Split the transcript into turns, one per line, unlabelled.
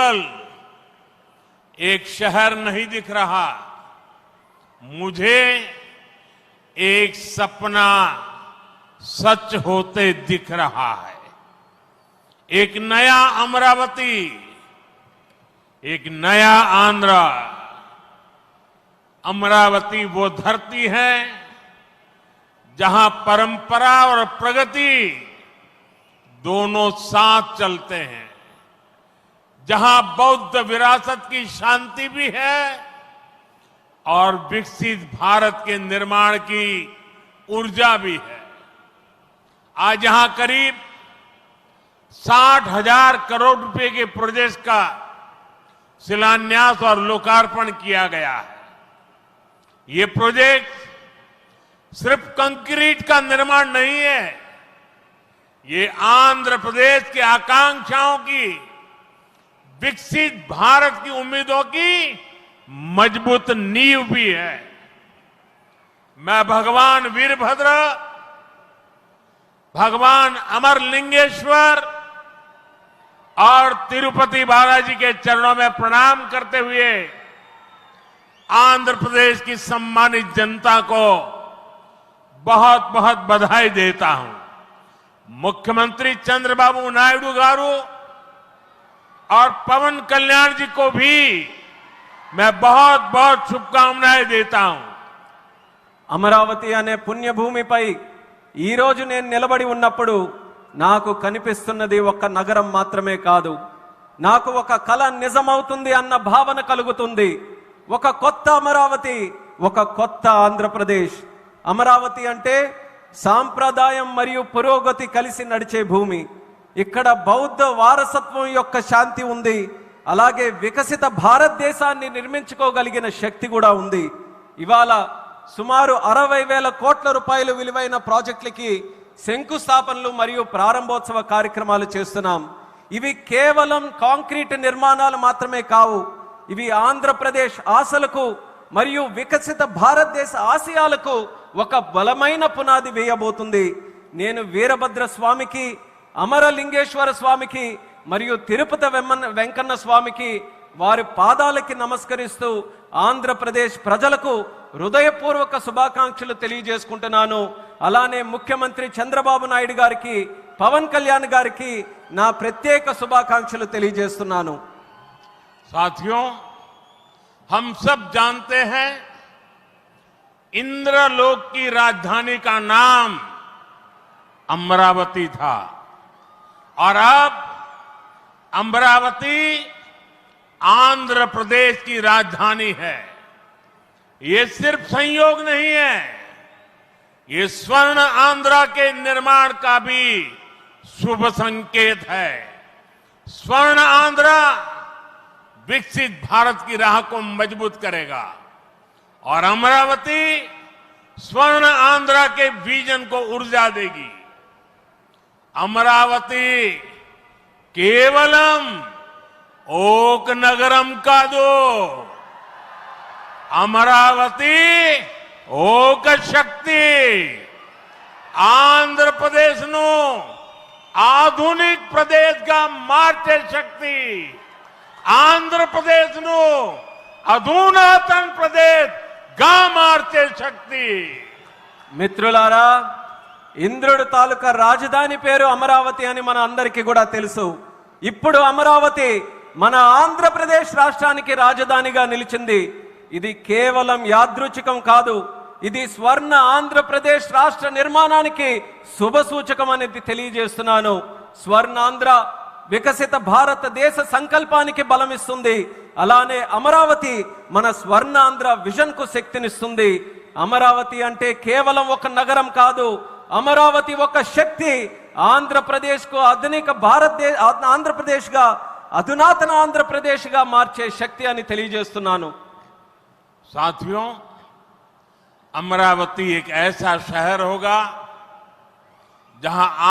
केवल एक शहर नहीं दिख रहा, मुझे एक सपना सच होते दिख रहा है। एक नया अमरावती, एक नया आंध्र। अमरावती वो धरती है जहां परंपरा और प्रगति दोनों साथ चलते हैं, जहां बौद्ध विरासत की शांति भी है और विकसित भारत के निर्माण की ऊर्जा भी है। आज यहां करीब 60,000 करोड़ रुपए के प्रोजेक्ट का शिलान्यास और लोकार्पण किया गया है। ये प्रोजेक्ट सिर्फ कंक्रीट का निर्माण नहीं है, ये आंध्र प्रदेश की आकांक्षाओं की, विकसित भारत की उम्मीदों की मजबूत नींव भी है। मैं भगवान वीरभद्र, भगवान अमरलिंगेश्वर और तिरुपति बालाजी के चरणों में प्रणाम करते हुए आंध्र प्रदेश की सम्मानित जनता को बहुत बहुत बधाई देता हूं। मुख्यमंत्री चंद्रबाबू नायडू गारू और पवन कल्याण जी को भी मैं बहुत बहुत शुभकामनाएं देता हूं।
అమరావతి అనే పుణ్యభూమిపై ఈ రోజు నేను నిలబడి ఉన్నప్పుడు నాకు కనిపిస్తున్నది ఒక నగరం మాత్రమే కాదు, నాకు ఒక కల నిజమవుతుంది అన్న భావన కలుగుతుంది। ఒక కొత్త అమరావతి, ఒక కొత్త ఆంధ్రప్రదేశ్। అమరావతి అంటే సాంప్రదాయం మరియు పురోగతి కలిసి నడిచే భూమి। ఇక్కడ బౌద్ధ వారసత్వం యొక్క శాంతి ఉంది, అలాగే వికసిత భారతదేశాన్ని నిర్మించుకోగలిగిన శక్తి కూడా ఉంది। ఇవాళ సుమారు 60,000 కోట్ల రూపాయలు విలువైన ప్రాజెక్టులకి శంకుస్థాపనలు మరియు ప్రారంభోత్సవ కార్యక్రమాలు చేస్తున్నాం। ఇవి కేవలం కాంక్రీట్ నిర్మాణాలు మాత్రమే కావు, ఇవి ఆంధ్రప్రదేశ్ ఆశలకు మరియు వికసిత భారతదేశ ఆశయాలకు ఒక బలమైన పునాది వేయబోతుంది। నేను వీరభద్ర స్వామికి, అమరలింగేశ్వర స్వామికి మరియు తిరుపతి వెంకన్న స్వామికి వారి పాదాలకి నమస్కరిస్తూ ఆంధ్రప్రదేశ్ ప్రజలకు హృదయపూర్వక శుభాకాంక్షలు తెలియజేసుకుంటున్నాను। అలానే ముఖ్యమంత్రి చంద్రబాబు నాయుడు గారికి, పవన్ కళ్యాణ్ గారికి నా ప్రత్యేక శుభాకాంక్షలు తెలియజేస్తున్నాను।
साथियों, हम सब जानते हैं इंद्रलोक की राजधानी का नाम अमरावती था और अब अमरावती आंध्र प्रदेश की राजधानी है। ये सिर्फ संयोग नहीं है, ये स्वर्ण आंध्रा के निर्माण का भी शुभ संकेत है। स्वर्ण आंध्रा विकसित भारत की राह को मजबूत करेगा और अमरावती स्वर्ण आंध्रा के विजन को ऊर्जा देगी। अमरावती केवलम ओक नगरम का दो, अमरावती ओक शक्ति आंध्र प्रदेश नो आधुनिक प्रदेश का मार्चे शक्ति, आंध्र प्रदेश नो अधुनातन प्रदेश गा मार्चे शक्ति।
మిత్రులారా, ఇంద్రుడి తాలూకా రాజధాని పేరు అమరావతి అని మన అందరికీ కూడా తెలుసు। ఇప్పుడు అమరావతి మన ఆంధ్రప్రదేశ్ రాష్ట్రానికి రాజధానిగా నిలిచింది। ఇది కేవలం యాదృచ్ఛికం కాదు, ఇది స్వర్ణ ఆంధ్రప్రదేశ్ రాష్ట్ర నిర్మాణానికి శుభ సూచకం అనేది తెలియజేస్తున్నాను। స్వర్ణాంధ్ర వికసిత భారతదేశ సంకల్పానికి బలమిస్తుంది, అలానే అమరావతి మన స్వర్ణాంధ్ర విజన్ కు శక్తినిస్తుంది। అమరావతి అంటే కేవలం ఒక నగరం కాదు, అమరావతి ఒక శక్తి, ఆంధ్రప్రదేశ్ కు ఆధునిక ఆంధ్రప్రదేశ్ గా, అధునాతన ఆంధ్రప్రదేశ్ గా మార్చే శక్తి అని తెలియజేస్తున్నాను।
साथियों, अमरावती एक ऐसा शहर होगा जहां